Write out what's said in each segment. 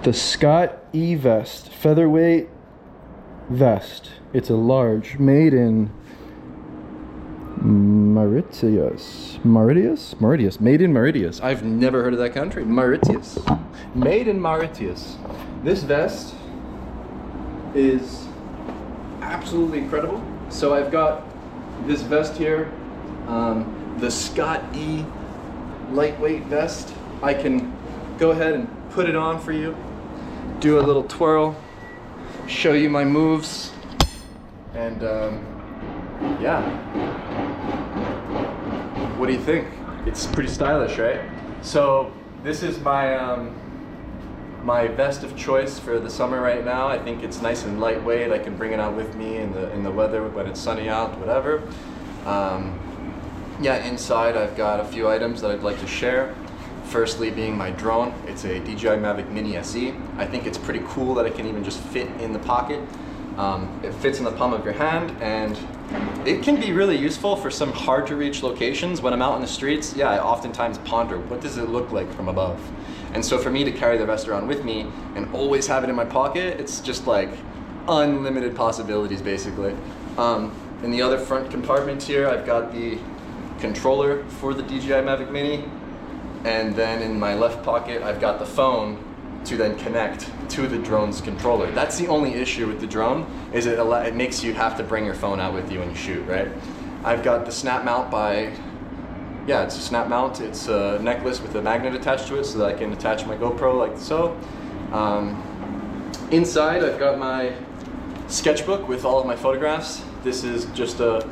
The Scott E vest, featherweight vest. It's a large, made in Mauritius. Made in Mauritius. I've never heard of that country. Mauritius. Made in Mauritius. This vest is absolutely incredible. So I've got this vest here, the Scott E lightweight vest. I can go ahead and put it on for you, do a little twirl, show you my moves, and yeah. What do you think? It's pretty stylish, right? So this is my my vest of choice for the summer right now. I think it's nice and lightweight. I can bring it out with me in the weather when it's sunny out, whatever. Yeah, inside I've got a few items that I'd like to share. Firstly being my drone. It's a DJI Mavic Mini SE. I think it's pretty cool that it can even just fit in the pocket. It fits in the palm of your hand, and it can be really useful for some hard to reach locations. When I'm out in the streets, yeah, I oftentimes ponder, what does it look like from above? And so for me to carry the vest around with me and always have it in my pocket, it's just like unlimited possibilities basically. In the other front compartment here, I've got the controller for the DJI Mavic Mini. And then in my left pocket, I've got the phone to then connect to the drone's controller. That's the only issue with the drone, is it makes you have to bring your phone out with you when you shoot, right? I've got the snap mount yeah, it's a snap mount. It's a necklace with a magnet attached to it so that I can attach my GoPro like so. Inside, I've got my sketchbook with all of my photographs. This is just a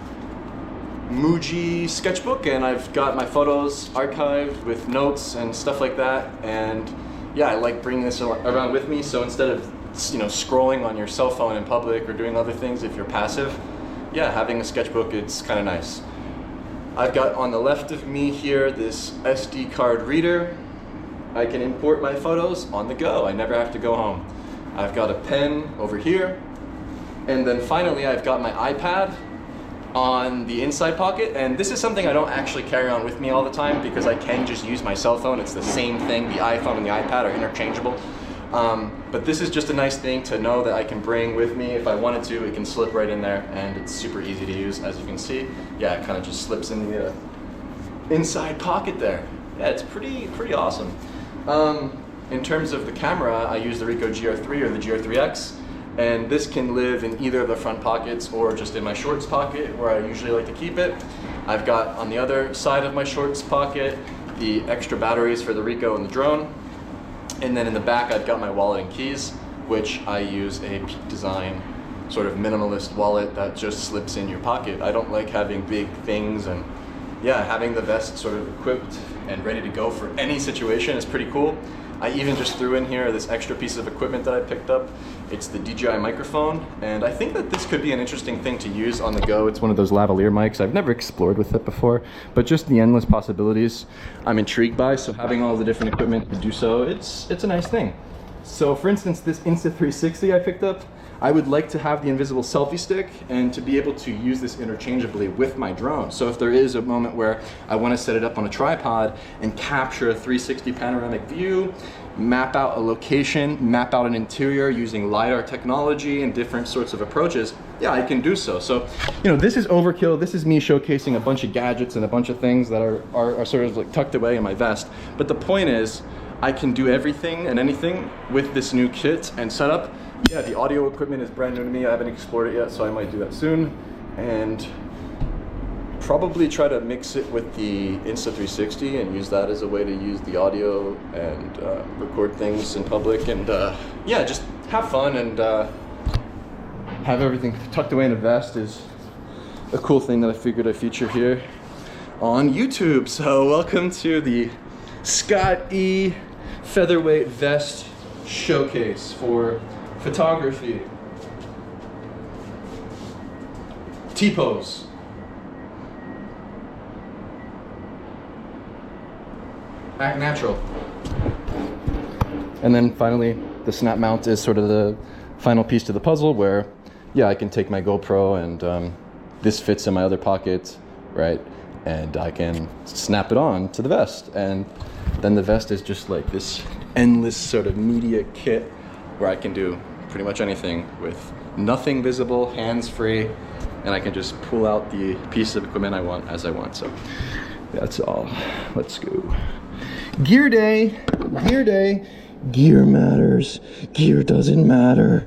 Muji sketchbook, and I've got my photos archived with notes and stuff like that. And yeah, I like bringing this around with me, so instead of, you know, scrolling on your cell phone in public or doing other things if you're passive, yeah, having a sketchbook, it's kind of nice. I've got on the left of me here this SD card reader. I can import my photos on the go. I never have to go home. I've got a pen over here, and then finally I've got my iPad on the inside pocket, and this is something I don't actually carry on with me all the time because I can just use my cell phone. It's the same thing. The iPhone and the iPad are interchangeable. But this is just a nice thing to know that I can bring with me if I wanted to. It can slip right in there, and it's super easy to use, as you can see. Yeah, it kind of just slips in the inside pocket there. Yeah, it's pretty awesome. In terms of the camera, I use the Ricoh GR3 or the GR3X. And this can live in either of the front pockets or just in my shorts pocket where I usually like to keep it. I've got on the other side of my shorts pocket the extra batteries for the Ricoh and the drone. And then in the back I've got my wallet and keys, which I use a Peak Design sort of minimalist wallet that just slips in your pocket. I don't like having big things, and yeah, having the vest sort of equipped and ready to go for any situation is pretty cool. I even just threw in here this extra piece of equipment that I picked up. It's the DJI microphone, and I think that this could be an interesting thing to use on the go. It's one of those lavalier mics. I've never explored with it before, but just the endless possibilities I'm intrigued by, so having all the different equipment to do so, it's a nice thing. So for instance, this Insta360 I picked up, I would like to have the invisible selfie stick and to be able to use this interchangeably with my drone. So if there is a moment where I want to set it up on a tripod and capture a 360 panoramic view, map out a location, map out an interior using LiDAR technology and different sorts of approaches, yeah, I can do so. So, you know, this is overkill. This is me showcasing a bunch of gadgets and a bunch of things that are sort of like tucked away in my vest. But the point is, I can do everything and anything with this new kit and setup. Yeah, the audio equipment is brand new to me. I haven't explored it yet, so I might do that soon. And probably try to mix it with the Insta360 and use that as a way to use the audio and record things in public. And yeah, just have fun and have everything tucked away in a vest is a cool thing that I figured I'd feature here on YouTube. So welcome to the Scott E featherweight vest showcase for photography. T-pose. Act natural. And then finally, the snap mount is sort of the final piece to the puzzle where, yeah, I can take my GoPro and this fits in my other pocket, right? And I can snap it on to the vest. And then the vest is just like this endless sort of media kit where I can do pretty much anything with nothing visible, hands-free, and I can just pull out the piece of equipment I want as I want. So that's all. Let's go. Gear day, gear day. Gear matters. Gear doesn't matter.